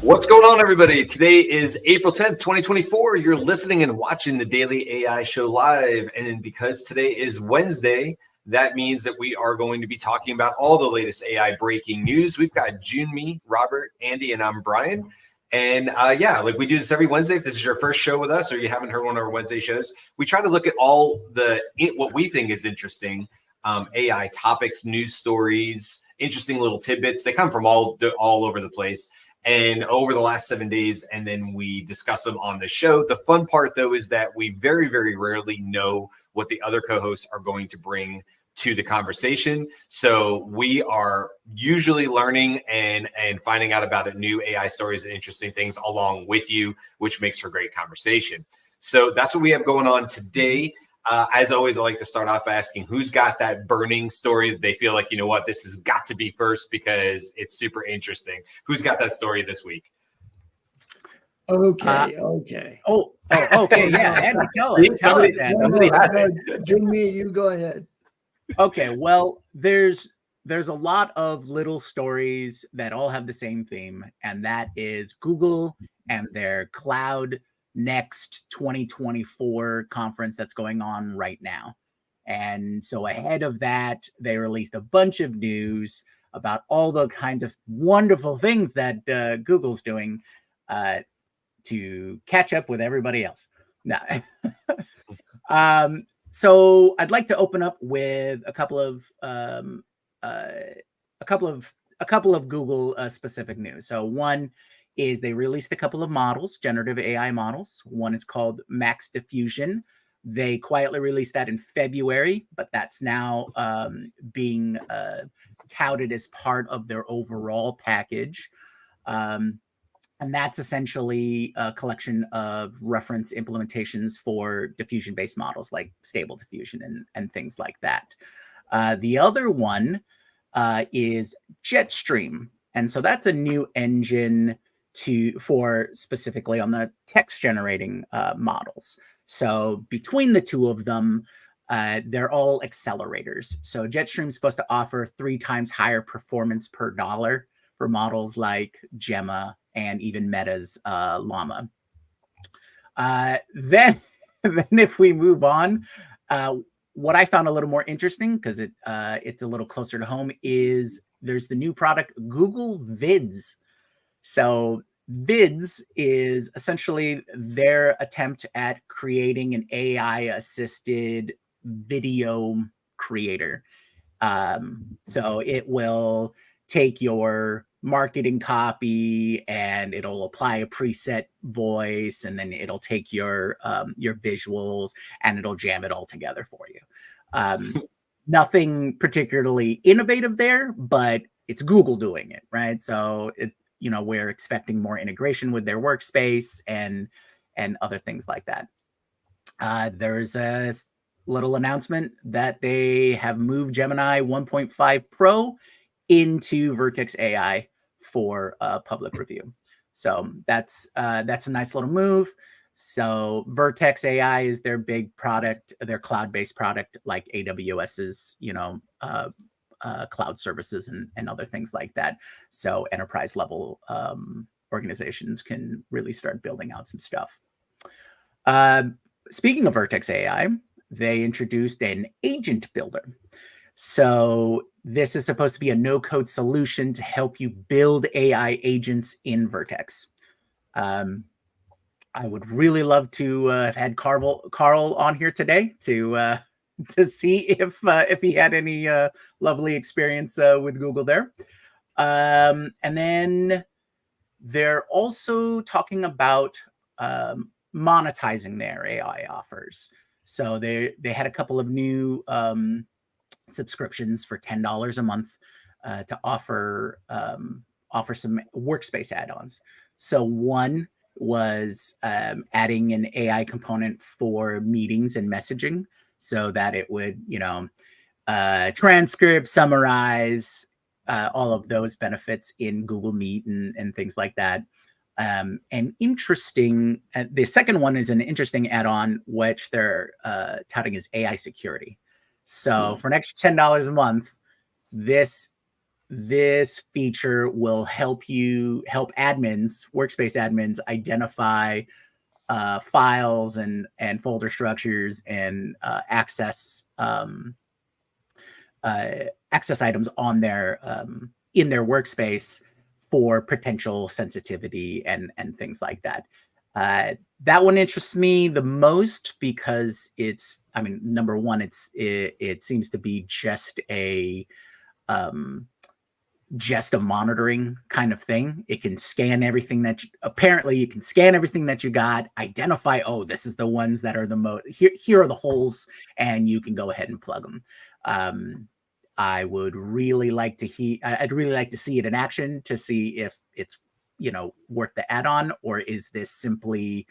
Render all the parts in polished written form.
What's going on, everybody? Today is April 10th, 2024. You're listening and watching the Daily AI Show live. And because today is Wednesday, that means that we are going to be talking about all the latest AI breaking news. We've got June, me, Robert, Andy, and I'm Brian. And like we do this every Wednesday. If this is your first show with us or you haven't heard one of our Wednesday shows, we try to look at all what we think is interesting AI topics, news stories, interesting little tidbits. They come from all over the place. And over the last 7 days, and then we discuss them on the show. The fun part, though, is that we very, very rarely know what the other co-hosts are going to bring to the conversation. So we are usually learning and finding out about new AI stories and interesting things along with you, which makes for great conversation. So that's what we have going on today. As always, I like to start off by asking who's got that burning story that they feel like, you know what, this has got to be first because it's super interesting. Who's got that story this week? Okay. Okay. Yeah, Andy, tell us. Somebody has it. Jimmy, you go ahead. Okay, well, there's a lot of little stories that all have the same theme, and that is Google and their Cloud Next 2024 conference that's going on right now. And so ahead of that, they released a bunch of news about all the kinds of wonderful things that Google's doing to catch up with everybody else. Now, so I'd like to open up with a couple of Google specific news. So one is they released a couple of models, generative AI models. One is called Max Diffusion. They quietly released that in February, but that's now being touted as part of their overall package. And that's essentially a collection of reference implementations for diffusion-based models like Stable Diffusion and things like that. The other one is Jetstream. And so that's a new engine for specifically on the text generating models. So between the two of them, they're all accelerators. So Jetstream's supposed to offer 3 times higher performance per dollar for models like Gemma and even Meta's Llama. Then if we move on, what I found a little more interesting, because it's a little closer to home, is there's the new product, Google Vids. So Vids is essentially their attempt at creating an AI-assisted video creator. So it will take your marketing copy and it'll apply a preset voice, and then it'll take your visuals and it'll jam it all together for you. Nothing particularly innovative there, but it's Google doing it, right? So we're expecting more integration with their workspace and other things like that. There's a little announcement that they have moved Gemini 1.5 Pro into Vertex AI for public review. So that's a nice little move. So Vertex AI is their big product, their cloud-based product, like AWS's, cloud services and other things like that. So enterprise level organizations can really start building out some stuff. Speaking of Vertex AI, they introduced an agent builder. So this is supposed to be a no-code solution to help you build AI agents in Vertex. I would really love to have had Carl on here today to see if he had any lovely experience with Google there. And then they're also talking about monetizing their AI offers. So they had a couple of new subscriptions for $10 a month to offer some workspace add-ons. So one was adding an AI component for meetings and messaging, so that it would, transcript, summarize, all of those benefits in Google Meet and things like that. The second one is an interesting add-on, which they're touting as AI security. So for an extra $10 a month, this feature will help admins, workspace admins, identify files and folder structures and access items on their in their workspace for potential sensitivity and things like that. That one interests me the most because number one, it seems to be just a monitoring kind of thing. It can scan everything apparently you can scan everything that you got, identify, oh, this is the ones that are the most, here are the holes, and you can go ahead and plug them. I'd really like to see it in action to see if it's, worth the add-on, or is this simply,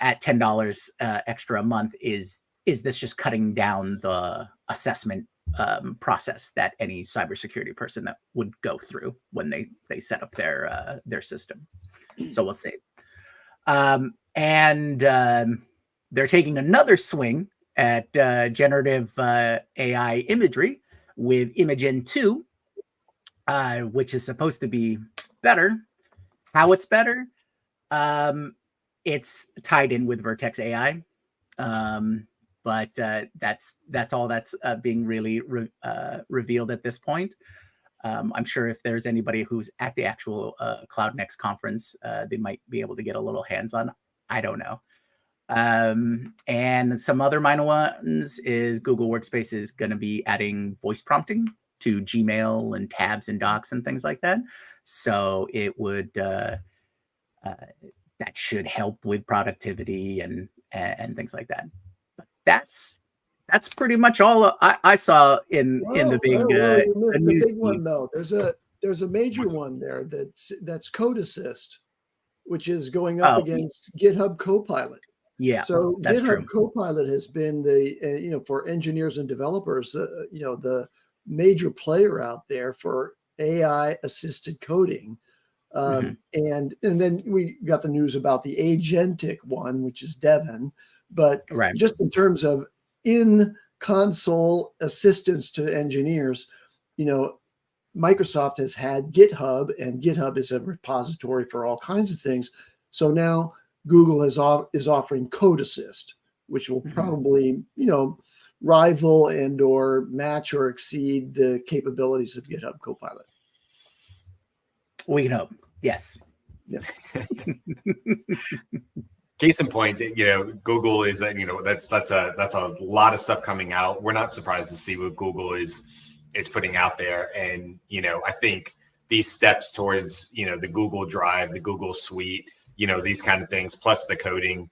at $10 extra a month, is this just cutting down the assessment process that any cybersecurity person that would go through when they set up their system. So we'll see. And they're taking another swing at generative AI imagery with Imagen 2, which is supposed to be better. How it's better? It's tied in with Vertex AI. But that's all that's being really revealed at this point. I'm sure if there's anybody who's at the actual Cloud Next conference, they might be able to get a little hands-on. I don't know. And some other minor ones is Google Workspace is going to be adding voice prompting to Gmail and tabs and docs and things like that. So it would that should help with productivity and things like that. That's pretty much all I saw in the big the big one though. There's a major one there that's Code Assist, which is going up against GitHub Copilot. Yeah, so that's GitHub true. Copilot has been the for engineers and developers, the major player out there for AI assisted coding. And then we got the news about the agentic one, which is Devin. But just in terms of in-console assistance to engineers, Microsoft has had GitHub, and GitHub is a repository for all kinds of things. So now Google is offering Code Assist, which will probably, rival and or match or exceed the capabilities of GitHub Copilot. We can hope. Yes. Yeah. Case in point, Google is, that's a lot of stuff coming out. We're not surprised to see what Google is putting out there. And, I think these steps towards, the Google Drive, the Google Suite, these kind of things, plus the coding,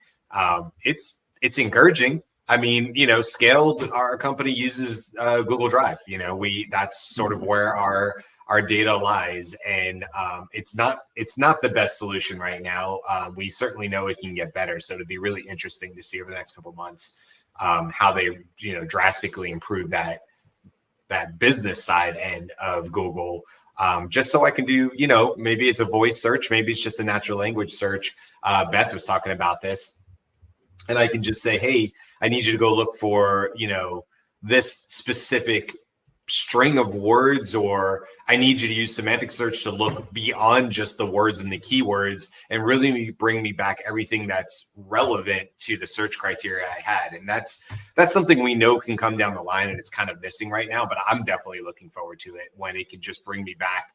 it's encouraging. I mean, Scaled, our company uses Google Drive. That's sort of where our data lies, and it's not the best solution right now. We certainly know it can get better, so it'd be really interesting to see over the next couple of months how they drastically improve that business side end of Google. Just so I can do, maybe it's a voice search, maybe it's just a natural language search. Beth was talking about this, and I can just say, hey, I need you to go look for, this specific string of words, or I need you to use semantic search to look beyond just the words and the keywords and really bring me back everything that's relevant to the search criteria I had. And that's something we know can come down the line, and it's kind of missing right now, but I'm definitely looking forward to it when it can just bring me back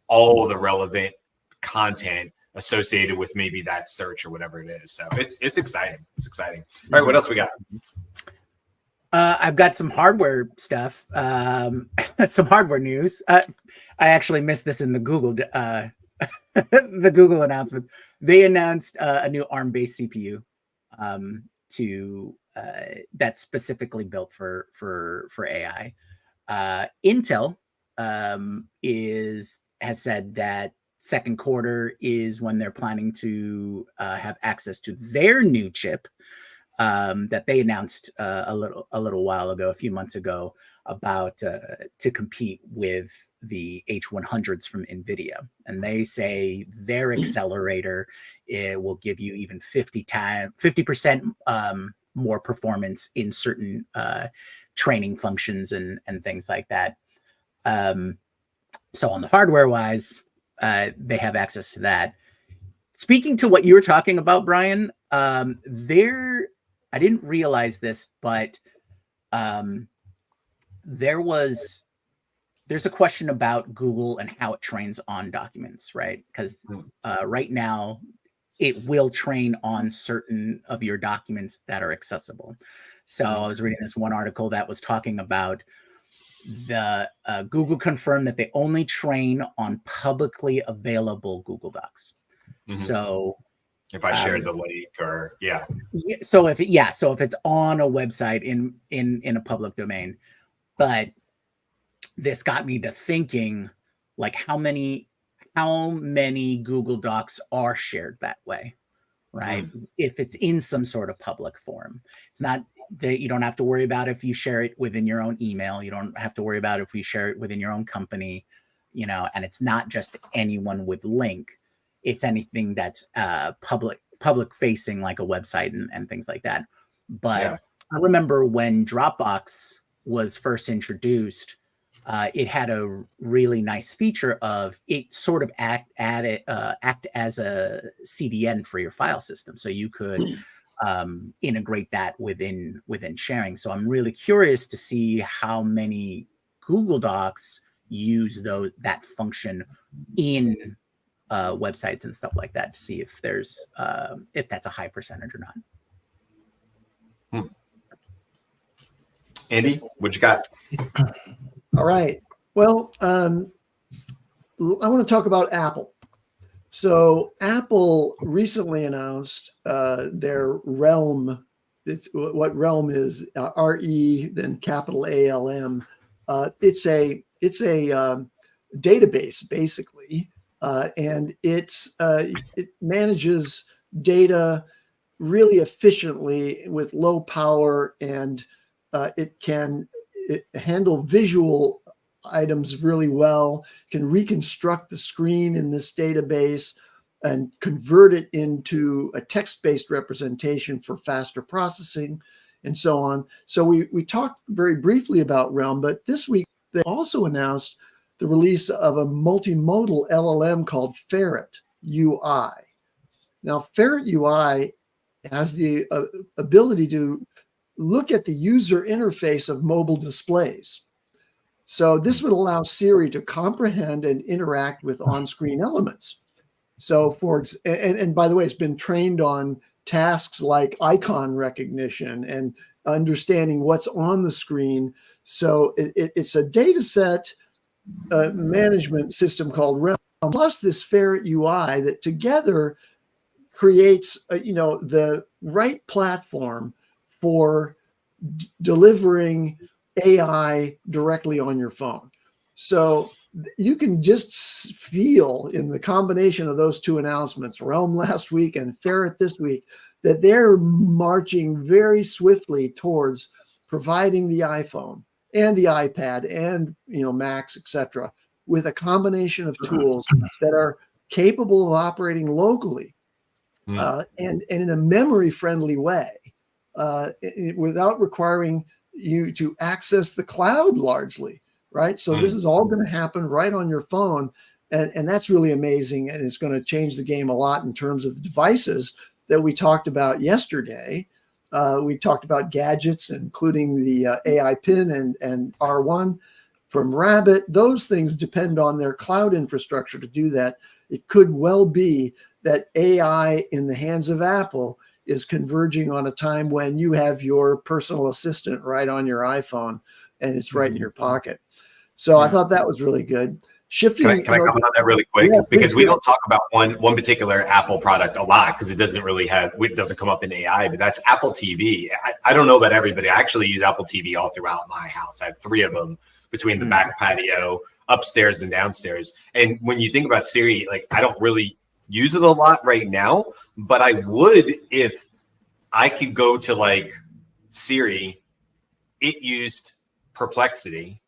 all the relevant content associated with maybe that search or whatever it is. So it's exciting. It's exciting. All right, what else we got? I've got some hardware stuff, some hardware news. I actually missed this in the Google the Google announcements. They announced a new ARM-based CPU that's specifically built for AI. Intel has said that second quarter is when they're planning to have access to their new chip that they announced a little while ago, a few months ago, about to compete with the H100s from NVIDIA. And they say their accelerator will give you even 50% more performance in certain training functions and things like that. So on the hardware wise, they have access to that. Speaking to what you were talking about, Brian, I didn't realize this, but there's a question about Google and how it trains on documents, right? Because right now it will train on certain of your documents that are accessible. So I was reading this one article that was talking about the Google confirmed that they only train on publicly available Google Docs. So if I share the link or so if it's on a website in a public domain, but this got me to thinking, like, how many Google Docs are shared that way, right? If it's in some sort of public forum, it's not that you don't have to worry about if you share it within your own email. You don't have to worry about if you share it within your own company, and it's not just anyone with link. It's anything that's public facing, like a website and things like that. But I remember when Dropbox was first introduced, it had a really nice feature of it sort of act as a CDN for your file system. So you could integrate that within sharing. So I'm really curious to see how many Google Docs use that function in websites and stuff like that, to see if there's if that's a high percentage or not. Andy, what you got? All right. Well, I want to talk about Apple. So Apple recently announced their Realm. What Realm is, R-E, then capital A-L-M. It's a database, basically, and it manages data really efficiently with low power, and it can handle visual items really well, can reconstruct the screen in this database and convert it into a text-based representation for faster processing and so on. So we talked very briefly about Realm, but this week they also announced the release of a multimodal LLM called Ferret UI. Now, Ferret UI has the ability to look at the user interface of mobile displays. So this would allow Siri to comprehend and interact with on-screen elements. So and by the way, it's been trained on tasks like icon recognition and understanding what's on the screen. So it's a data set management system called Realm, plus this Ferret UI that together creates the right platform for delivering AI directly on your phone. So you can just feel in the combination of those two announcements, Realm last week and Ferret this week, that they're marching very swiftly towards providing the iPhone and the iPad and Macs, etc., with a combination of tools that are capable of operating locally and in a memory-friendly way, without requiring you to access the cloud largely, right? So this is all going to happen right on your phone. And that's really amazing. And it's going to change the game a lot in terms of the devices that we talked about yesterday. We talked about gadgets, including the AI pin and R1 from Rabbit. Those things depend on their cloud infrastructure to do that. It could well be that AI in the hands of Apple is converging on a time when you have your personal assistant right on your iPhone and it's right in your pocket. So I thought that was really good. Shifting. Can I comment on that really quick? Because we don't talk about one particular Apple product a lot because it doesn't come up in AI, but that's Apple TV. I don't know about everybody. I actually use Apple TV all throughout my house. I have 3 of them between the back patio, upstairs and downstairs. And when you think about Siri, like, I don't really use it a lot right now, but I would if I could go to like Siri. It used Perplexity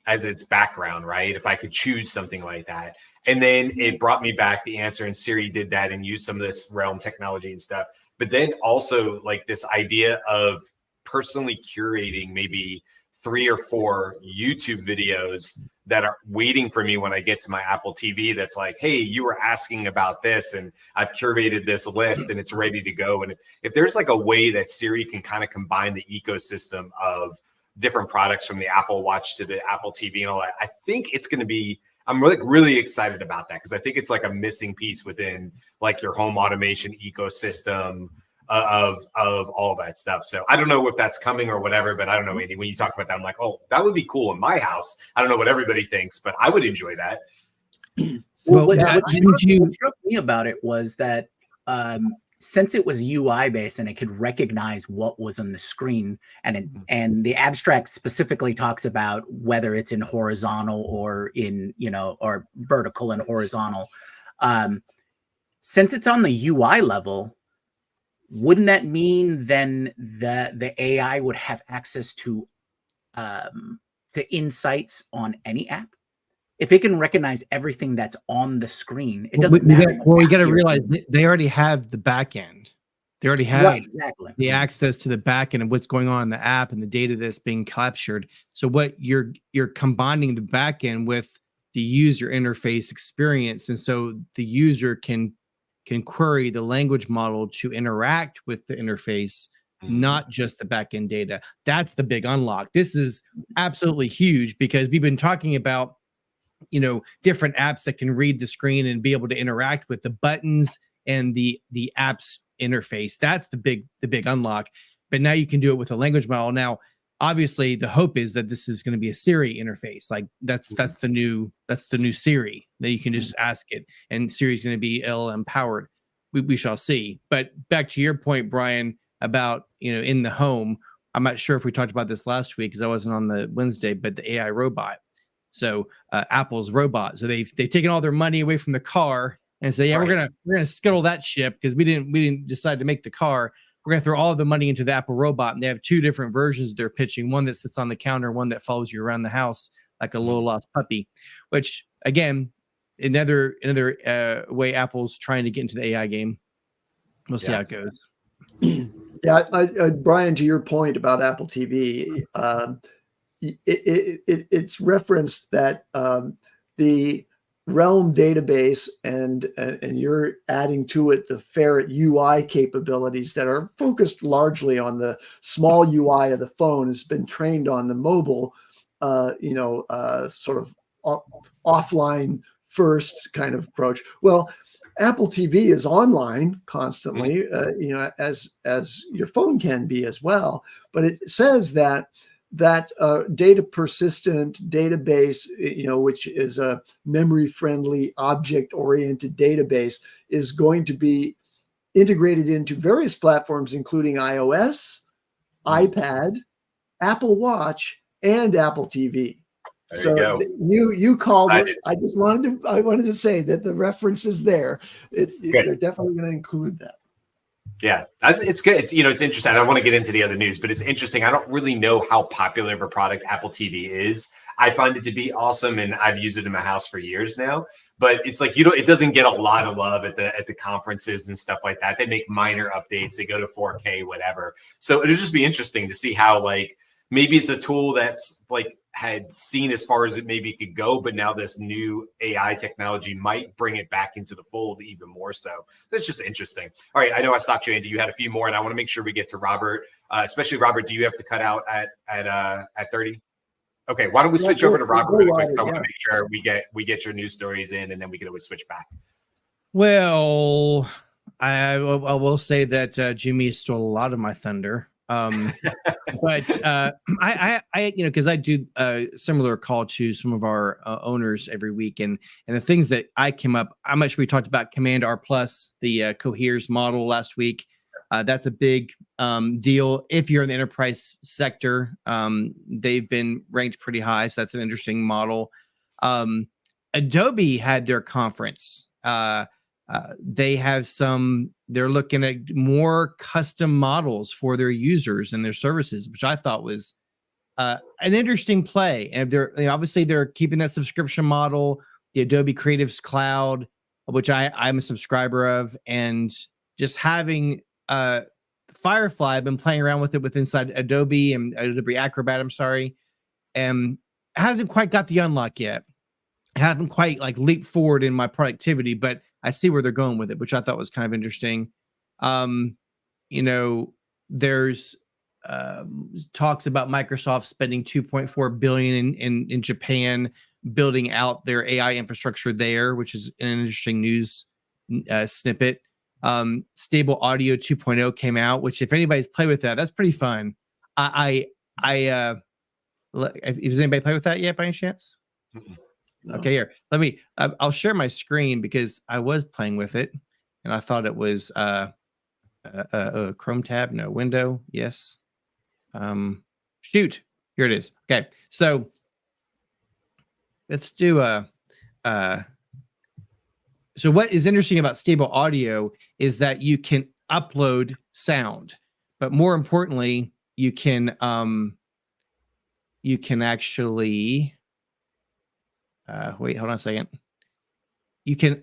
as its background, right? If I could choose something like that. And then it brought me back the answer, and Siri did that and used some of this Realm technology and stuff but then also like this idea of personally curating maybe 3 or 4 YouTube videos that are waiting for me when I get to my Apple TV. That's like, hey, you were asking about this, and I've curated this list and it's ready to go. And if there's like a way that Siri can kind of combine the ecosystem of different products from the Apple Watch to the Apple TV and all that, I think it's going to be, I'm really excited about that, because I think it's like a missing piece within like your home automation ecosystem of all that stuff. So I don't know if that's coming or whatever, but I don't know, Andy, when you talk about that, I'm like, oh, that would be cool in my house. I don't know what everybody thinks, but I would enjoy that. Well, what struck me about it was that since it was UI based and it could recognize what was on the screen, and the abstract specifically talks about whether it's in horizontal or in, or vertical and horizontal. Since it's on the UI level, wouldn't that mean then that the AI would have access to insights on any app? If it can recognize everything that's on the screen, it doesn't matter. We got to realize they already have the back end. They already have the access to the back end of what's going on in the app and the data that's being captured. So what you're combining the back end with the user interface experience, and so the user can query the language model to interact with the interface, not just the back-end data. That's the big unlock. This is absolutely huge, because we've been talking about, different apps that can read the screen and be able to interact with the buttons and the app's interface. That's the big unlock. But now you can do it with a language model. Now, obviously, the hope is that this is going to be a Siri interface. Like that's the new Siri, that you can just ask it, and Siri's going to be LLM powered. We shall see. But back to your point, Brian, about in the home. I'm not sure if we talked about this last week because I wasn't on the Wednesday, but the AI robot. So Apple's robot. So they've taken all their money away from the car and say, yeah, we're gonna scuttle that ship because we didn't decide to make the car. We're going to throw all of the money into the Apple robot. And they have 2 different versions they're pitching, one that sits on the counter, one that follows you around the house like a little lost puppy, which, again, another way Apple's trying to get into the AI game. We'll see how it goes. Yeah, Brian, to your point about Apple TV, it's referenced that the Realm database and you're adding to it the Ferret UI capabilities that are focused largely on the small UI of the phone, has been trained on the mobile, sort of offline first kind of approach. Well, Apple TV is online constantly, as your phone can be as well. But it says that data persistent database, which is a memory friendly, object oriented database, is going to be integrated into various platforms, including iOS, iPad, Apple Watch, and Apple TV. There you called it. I wanted to say that the reference is there. They're definitely going to include that. Yeah, it's good. It's interesting. I don't want to get into the other news, but it's interesting. I don't really know how popular of a product Apple TV is. I find it to be awesome, and I've used it in my house for years now. But it's like it doesn't get a lot of love at the conferences and stuff like that. They make minor updates. They go to 4K, whatever. So it'll just be interesting to see how maybe it's a tool that's had seen as far as it maybe could go, but now this new AI technology might bring it back into the fold even more so. That's just interesting. All right, I know I stopped you, Andy. You had a few more, and I want to make sure we get to Robert. Especially Robert, do you have to cut out at 30? Okay, why don't we switch over to Robert really quick? So I want to make sure we get your news stories in, and then we can always switch back. Well, I will say that Jimmy stole a lot of my thunder. But I because I do a similar call to some of our owners every week, and the things that I came up, I'm not sure we talked about Command R Plus, the Cohere's model last week. That's a big deal. If you're in the enterprise sector, they've been ranked pretty high, so that's an interesting model. Adobe had their conference. They're looking at more custom models for their users and their services, which I thought was an interesting play. And obviously they're keeping that subscription model, the Adobe Creatives Cloud, which I'm a subscriber of, and just having Firefly, I've been playing around with it with inside Adobe and Adobe Acrobat, I'm sorry, and it hasn't quite got the unlock yet. I haven't quite like leaped forward in my productivity, but I see where they're going with it, which I thought was kind of interesting. You know, there's talks about Microsoft spending 2.4 billion in Japan building out their AI infrastructure there, which is an interesting news snippet. Stable Audio 2.0 came out, which if anybody's played with that, that's pretty fun. Has anybody played with that yet by any chance? No. Okay, here, I'll share my screen because I was playing with it and I thought it was Chrome tab, no, window, yes. Shoot, here it is. Okay, so let's do so what is interesting about Stable Audio is that you can upload sound, but more importantly, you can actually wait, hold on a second. You can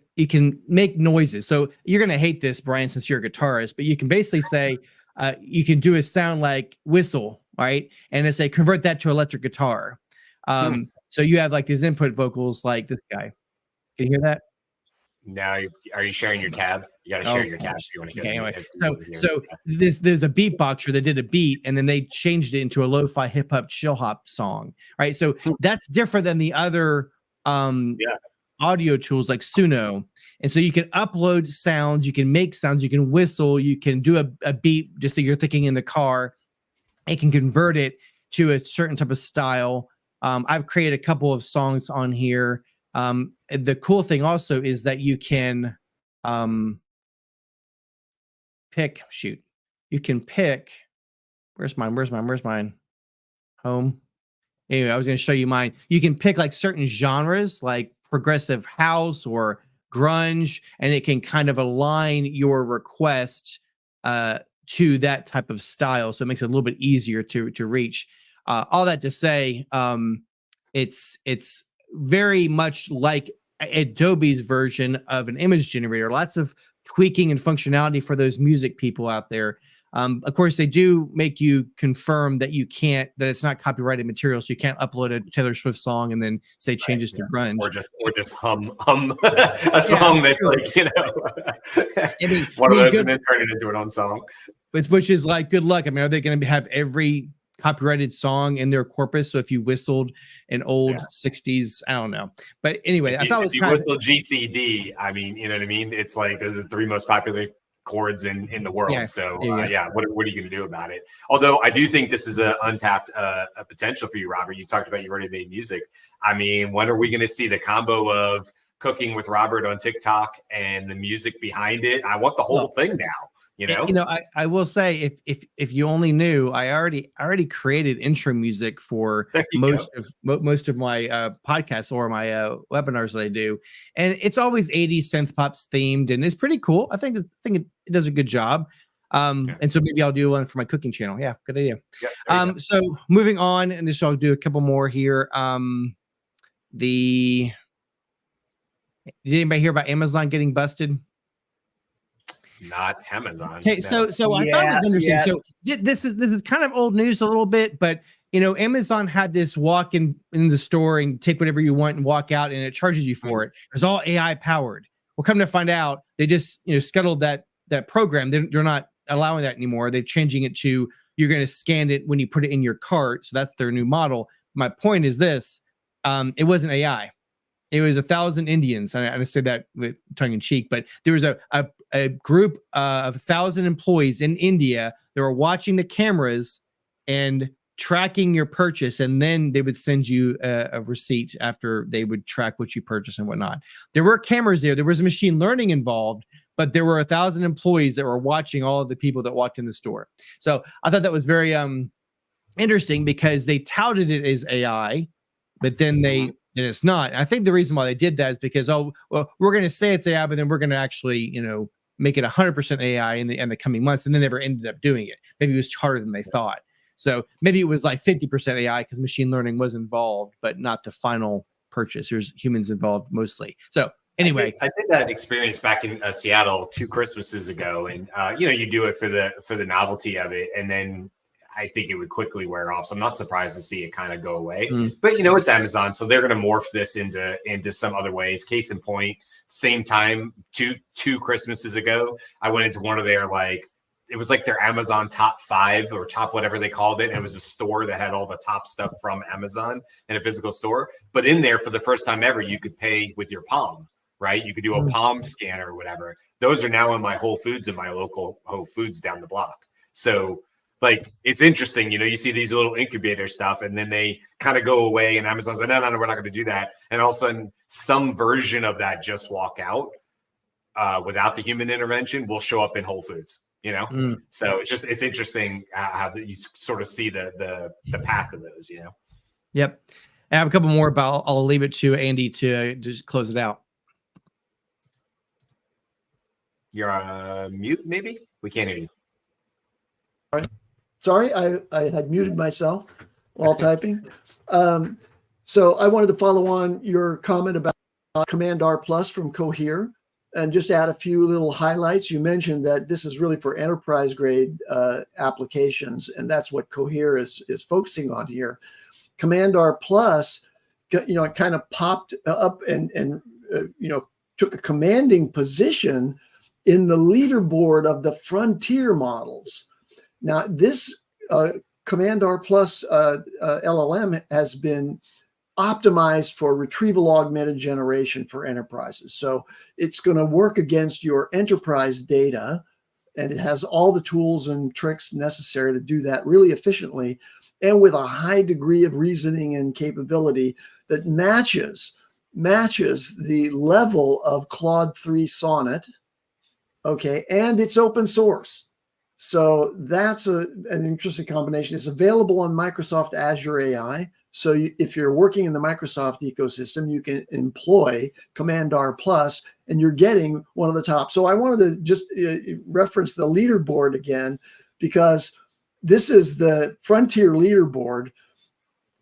make noises. So you're gonna hate this, Brian, since you're a guitarist, but you can basically say you can do a sound like whistle, right? And it's say convert that to electric guitar. So you have like these input vocals like this guy. Can you hear that? Now, are you sharing your tab? You got to share your tab if you want to hear. Okay, anyway, so there's a beatboxer that did a beat, and then they changed it into a lo-fi hip hop chill hop song, right? So that's different than the other audio tools like Suno, and so you can upload sounds, you can make sounds, you can whistle, you can do a beat just so you're thinking in the car. It can convert it to a certain type of style. I've created a couple of songs on here. The cool thing also is that you can pick, you can pick, where's mine? Home. Anyway, I was going to show you mine. You can pick like certain genres like progressive house or grunge, and it can kind of align your request to that type of style. So it makes it a little bit easier to reach. All that to say, it's very much like Adobe's version of an image generator. Lots of tweaking and functionality for those music people out there. Of course, they do make you confirm that that it's not copyrighted material, so you can't upload a Taylor Swift song and then say changes to grunge, or just hum a song that's like, you know, one of those and then turn it into an own song. Which is like, good luck. I mean, are they going to have every copyrighted song in their corpus? So if you whistled an old 60s, I don't know. But anyway, I thought it was kind of GCD. I mean, you know what I mean? It's like those are the three most popular chords in the world. Yeah. So what are you going to do about it? Although I do think this is an untapped a potential for you, Robert. You talked about you already made music. I mean, when are we going to see the combo of cooking with Robert on TikTok and the music behind it? I want the whole thing now. You know, I will say if you only knew, I already created intro music for most of my podcasts or my webinars that I do, and it's always 80s synth pops themed, and it's pretty cool. I think it does a good job. And so maybe I'll do one for my cooking channel. Yeah, good idea. Yeah, so moving on, and just I'll do a couple more here. Did anybody hear about Amazon getting busted? Not Amazon. Okay, no. so I thought it was interesting. So this is kind of old news a little bit, but you know, Amazon had this walk in the store and take whatever you want and walk out, and it charges you for it. It's all AI powered. Well, come to find out, they just scuttled that program. They're not allowing that anymore. They're changing it to you're going to scan it when you put it in your cart. So that's their new model. My point is this: it wasn't AI. It was 1,000 Indians. I say that with tongue in cheek, but there was a group of 1,000 employees in India that were watching the cameras and tracking your purchase, and then they would send you a receipt after they would track what you purchased and whatnot. There were cameras there. There was machine learning involved, but there were 1,000 employees that were watching all of the people that walked in the store. So I thought that was very interesting because they touted it as AI, but then and it's not. And I think the reason why they did that is because, we're going to say it's AI, but then we're going to actually, make it 100% AI in the coming months, and they never ended up doing it. Maybe it was harder than they thought. So maybe it was like 50% AI because machine learning was involved, but not the final purchase. There's humans involved mostly. So Anyway, I did that experience back in Seattle 2 Christmases ago, and you do it for the novelty of it, and then I think it would quickly wear off. So I'm not surprised to see it kind of go away. But it's Amazon, so they're going to morph this into some other ways. Case in point, same time two Christmases ago, I went into one of their it was like their Amazon top 5 or top whatever they called it. And it was a store that had all the top stuff from Amazon in a physical store. But in there, for the first time ever, you could pay with your palm, right? You could do a palm scanner or whatever. Those are now in my Whole Foods, in my local Whole Foods down the block. So it's interesting, you see these little incubator stuff, and then they kind of go away, and Amazon's like, no, we're not going to do that. And all of a sudden, some version of that just walk out without the human intervention will show up in Whole Foods. So it's interesting how you sort of see the path of those. Yep. I have a couple more, but I'll leave it to Andy to just close it out. You're on mute, maybe? We can't hear you. Sorry, I had muted myself while typing. So I wanted to follow on your comment about Command R Plus from Cohere, and just add a few little highlights. You mentioned that this is really for enterprise grade applications, and that's what Cohere is focusing on here. Command R Plus, it kind of popped up and took a commanding position in the leaderboard of the frontier models. Now, this Command R Plus LLM has been optimized for retrieval augmented generation for enterprises. So it's going to work against your enterprise data, and it has all the tools and tricks necessary to do that really efficiently and with a high degree of reasoning and capability that matches the level of Claude 3 Sonnet. Okay, and it's open source. So that's an interesting combination. It's available on Microsoft Azure AI. So if you're working in the Microsoft ecosystem, you can employ Command R Plus, and you're getting one of the top. So I wanted to just reference the leaderboard again, because this is the frontier leaderboard.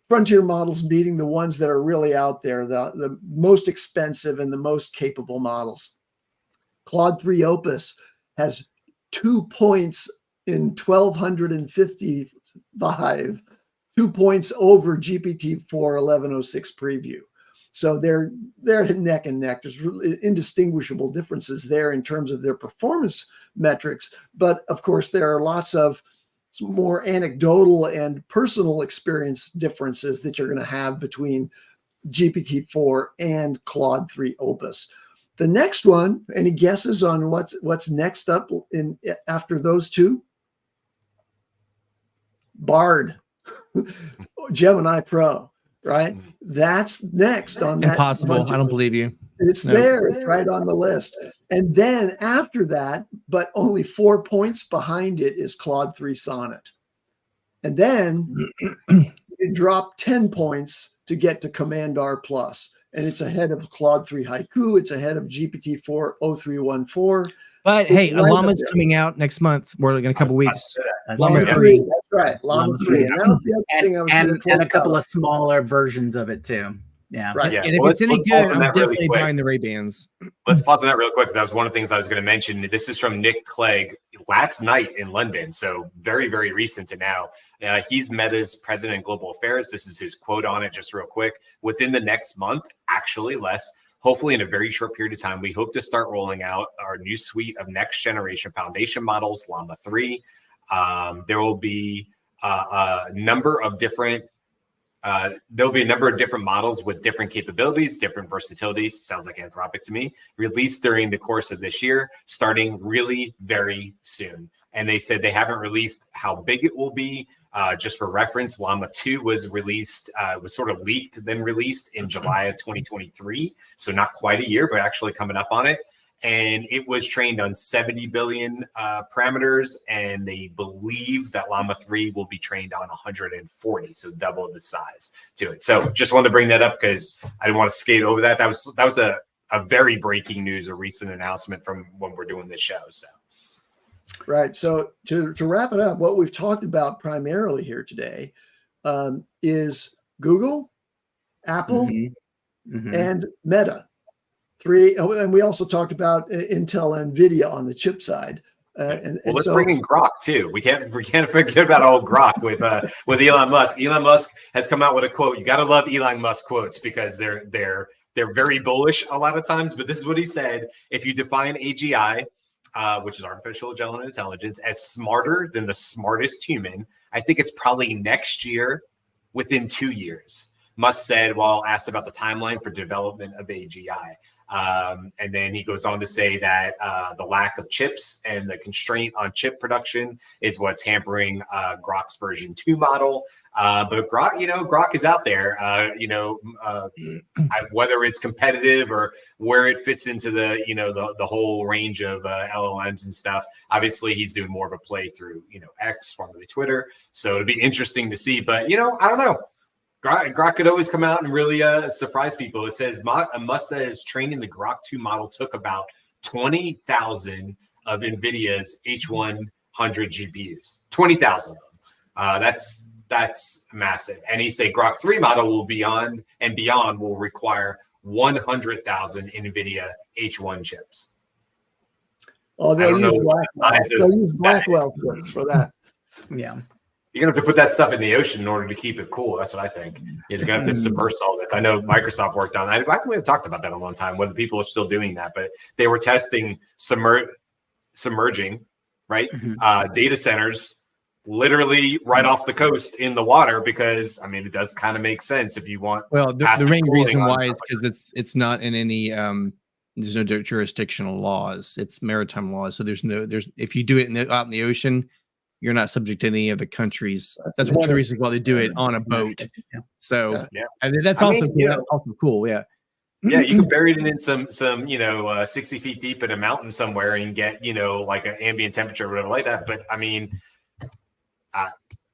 Frontier models beating the ones that are really out there, the most expensive and the most capable models. Claude 3 Opus has 2 points in 1255, 2 points over GPT-4 1106 preview. So they're neck and neck. There's really indistinguishable differences there in terms of their performance metrics. But of course, there are lots of more anecdotal and personal experience differences that you're going to have between GPT-4 and Claude 3 Opus. The next one, any guesses on what's next up in after those two? Bard, Gemini Pro, right? That's next on that. Impossible. I don't believe you. It's there. It's right on the list. And then after that, but only 4 points behind it, is Claude 3 Sonnet. And then you drop 10 points to get to Command R Plus. And it's ahead of Claude 3 Haiku. It's ahead of GPT-4 0314. But hey, a Llama's coming out next month. More like in a couple weeks. Llama 3. That's right. Llama 3. And a couple of smaller versions of it too. Yeah. Right. And if it's any good, I'm definitely buying the Ray-Bans. Let's pause on that real quick, because that was one of the things I was going to mention. This is from Nick Clegg last night in London. So very, very recent to now. He's Meta's president of global affairs. This is his quote on it, just real quick. Within the next month, actually less, hopefully in a very short period of time, we hope to start rolling out our new suite of next generation foundation models, Llama 3. There will be a number of different models with different capabilities, different versatilities. Sounds like Anthropic to me. Released during the course of this year, starting really very soon. And they said they haven't released how big it will be. Just for reference, Llama 2 was released, was sort of leaked, then released in July of 2023. So not quite a year, but actually coming up on it. And it was trained on 70 billion parameters. And they believe that Llama 3 will be trained on 140, so double the size to it. So just wanted to bring that up because I didn't want to skate over that. That was a very breaking news, a recent announcement from when we're doing this show. So. Right. So to wrap it up, what we've talked about primarily here today is Google, Apple, and Meta. And we also talked about Intel and NVIDIA on the chip side. Let's bring in Grok too. We can't forget about old Grok with Elon Musk. Elon Musk has come out with a quote. You got to love Elon Musk quotes because they're very bullish a lot of times. But this is what he said: if you define AGI, which is artificial general intelligence, as smarter than the smartest human, I think it's probably next year, within 2 years. Musk said while asked about the timeline for development of AGI. And then he goes on to say that the lack of chips and the constraint on chip production is what's hampering Grok's version 2 model. But Grok, Grok is out there, whether it's competitive or where it fits into the whole range of LLMs and stuff. Obviously, he's doing more of a play through, X, formerly Twitter. So it'll be interesting to see. But, I don't know. Grok could always come out and really surprise people. It says Musk says training the Grok 2 model took about 20,000 of NVIDIA's H100 GPUs. 20,000 of them. That's massive. And he said Grok 3 model will beyond will require 100,000 NVIDIA H1 chips. Oh, they'll use Blackwell chips for that. Yeah. You're going to have to put that stuff in the ocean in order to keep it cool. That's what I think. You're going to have to submerge all this. I know Microsoft worked on that. We haven't talked about that in a long time, whether people are still doing that, but they were testing submerging, right? Data centers literally right off the coast in the water because, it does kind of make sense if you want. Well, the main reason why is because it's not in any there's no jurisdictional laws. It's maritime laws. So if you do it out in the ocean, you're not subject to any of the countries. That's one of the reasons why they do it on a boat. So that's also cool. Yeah. Yeah, you can bury it in some 60 feet deep in a mountain somewhere and get like an ambient temperature or whatever like that. But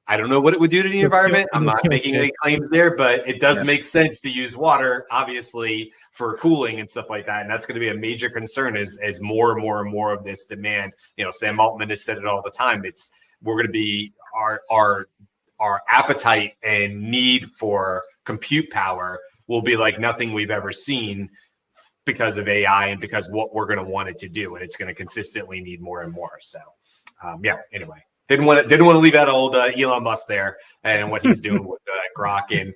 I don't know what it would do to the environment. I'm not making any claims there, but it does make sense to use water, obviously, for cooling and stuff like that. And that's going to be a major concern as more and more and more of this demand. Sam Altman has said it all the time. We're going to be our appetite and need for compute power will be like nothing we've ever seen because of AI and because what we're going to want it to do. And it's going to consistently need more and more. So, anyway, didn't want to leave out old Elon Musk there and what he's doing with Grok and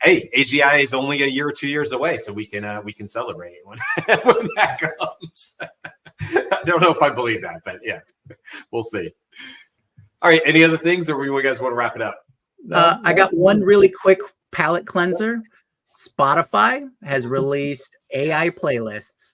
hey, AGI is only a year or 2 years away, so we can celebrate when that comes. I don't know if I believe that, but yeah, we'll see. All right, any other things, or you guys want to wrap it up? I got one really quick palate cleanser. Spotify has released AI playlists.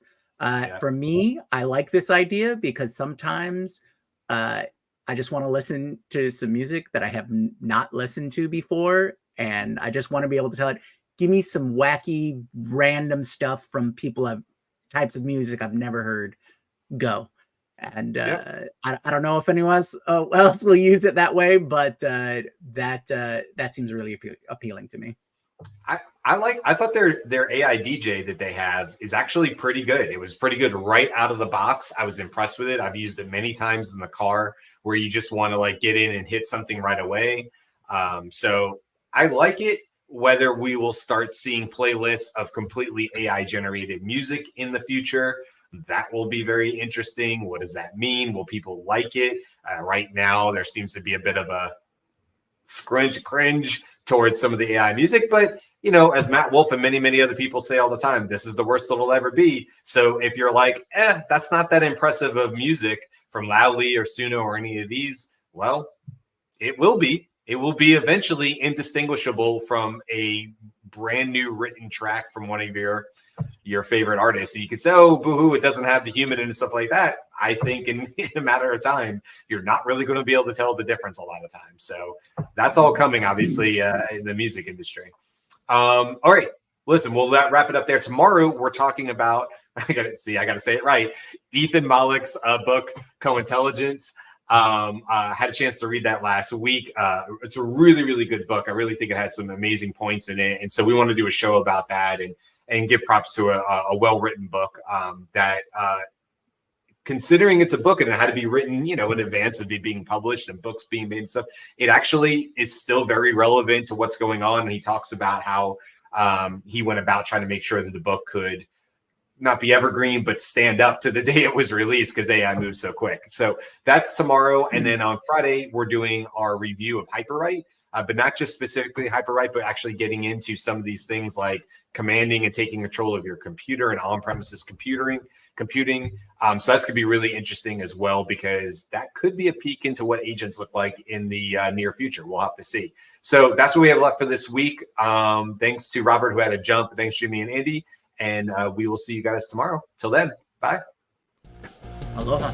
For me, I like this idea because sometimes I just want to listen to some music that I have not listened to before, and I just want to be able to tell it, give me some wacky, random stuff from types of music I've never heard. Go. And I don't know if anyone else will use it that way, but that seems really appealing to me. I thought their AI DJ that they have is actually pretty good. It was pretty good right out of the box. I was impressed with it. I've used it many times in the car where you just want to get in and hit something right away. So I like it. Whether we will start seeing playlists of completely AI generated music in the future, that will be very interesting. What does that mean? Will people like it? Right now, there seems to be a bit of a cringe towards some of the AI music, but as Matt Wolf and many, many other people say all the time, this is the worst it'll ever be. So if you're like, that's not that impressive of music from Loudly or Suno or any of these, well, it will be. It will be eventually indistinguishable from a brand new written track from one of your favorite artists. And you can say, oh, boo-hoo, it doesn't have the human and stuff like that. I think in a matter of time, you're not really going to be able to tell the difference a lot of times. So that's all coming, obviously, in the music industry. All right. Listen, we'll wrap it up there. Tomorrow, we're talking about, I got to say it right, Ethan Malick's book, Co-Intelligence. I had a chance to read that last week. It's a really, really good book. I really think it has some amazing points in it. And so we want to do a show about that and give props to a well-written book that considering it's a book and it had to be written, in advance of it being published and books being made and stuff, it actually is still very relevant to what's going on. And he talks about how he went about trying to make sure that the book could not be evergreen, but stand up to the day it was released because AI moves so quick. So that's tomorrow. And then on Friday, we're doing our review of Hyperwrite, but not just specifically Hyperwrite, but actually getting into some of these things like commanding and taking control of your computer and on-premises computing. So that's going to be really interesting as well, because that could be a peek into what agents look like in the near future. We'll have to see. So that's what we have left for this week. Thanks to Robert, who had to jump. Thanks, Jimmy and Andy. And we will see you guys tomorrow. Till then, bye. Aloha.